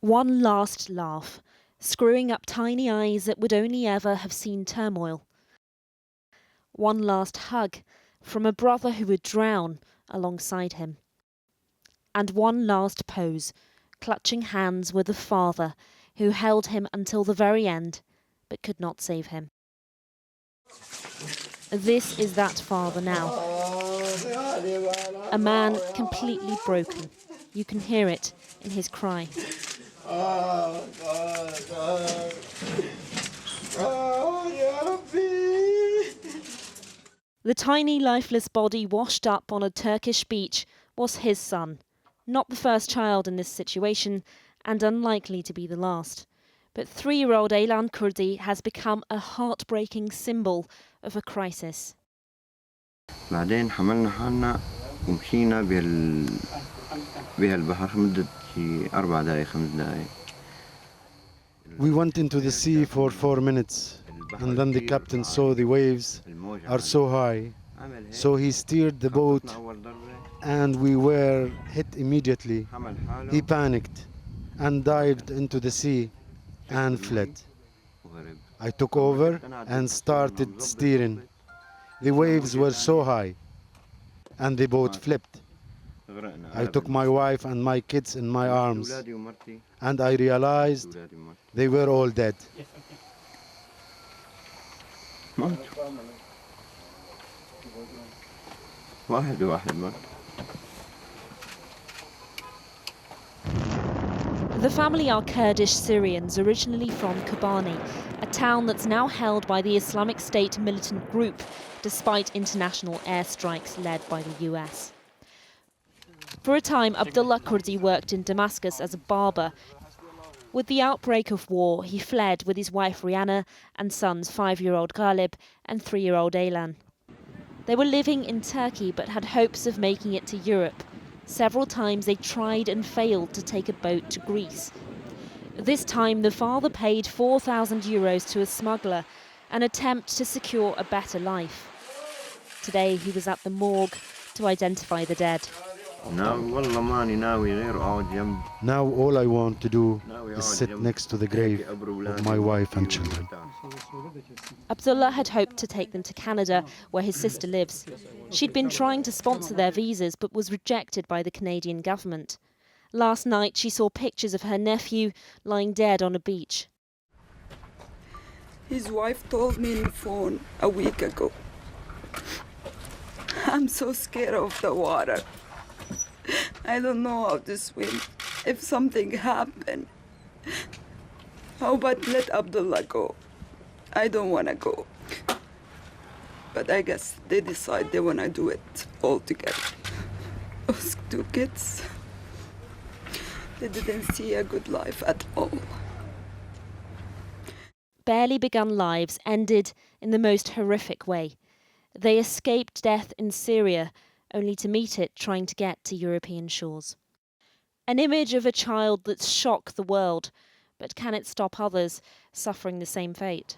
One last laugh, screwing up tiny eyes that would only ever have seen turmoil. One last hug from a brother who would drown alongside him. And one last pose, clutching hands with a father who held him until the very end, but could not save him. This is that father now. A man completely broken. You can hear it in his cry. The tiny lifeless body washed up on a Turkish beach was his son. Not the first child in this situation, and unlikely to be the last. But 3-year-old Aylan Kurdi has become a heartbreaking symbol of a crisis. بعدين حملنا حالنا ومشينا بهالبحر مدة 4 دقائق 5 دقائق. We went into the sea for 4 minutes, and then the captain saw the waves are so high, so he steered the boat, and we were hit immediately. He panicked and dived into the sea and fled. I took over and started steering. The waves were so high, and the boat flipped. I took my wife and my kids in my arms, and I realized they were all dead. The family are Kurdish Syrians originally from Kobani, a town that's now held by the Islamic State militant group, despite international airstrikes led by the US. For a time, Abdullah Kurdi worked in Damascus as a barber. With the outbreak of war, he fled with his wife Rhian and sons 5-year-old Galip and 3-year-old Aylan. They were living in Turkey but had hopes of making it to Europe. Several times they tried and failed to take a boat to Greece. This time the father paid €4,000 to a smuggler, an attempt to secure a better life. Today he was at the morgue to identify the dead. Now all I want to do is sit next to the grave of my wife and children. Abdullah had hoped to take them to Canada, where his sister lives. She'd been trying to sponsor their visas, but was rejected by the Canadian government. Last night, she saw pictures of her nephew lying dead on a beach. His wife told me on the phone a week ago, "I'm so scared of the water. I don't know how to swim. If something happened, how about let Abdullah go? I don't want to go." But I guess they decide they want to do it all together. Those 2 kids, they didn't see a good life at all. Barely begun lives ended in the most horrific way. They escaped death in Syria, only to meet it trying to get to European shores. An image of a child that's shocked the world, but can it stop others suffering the same fate?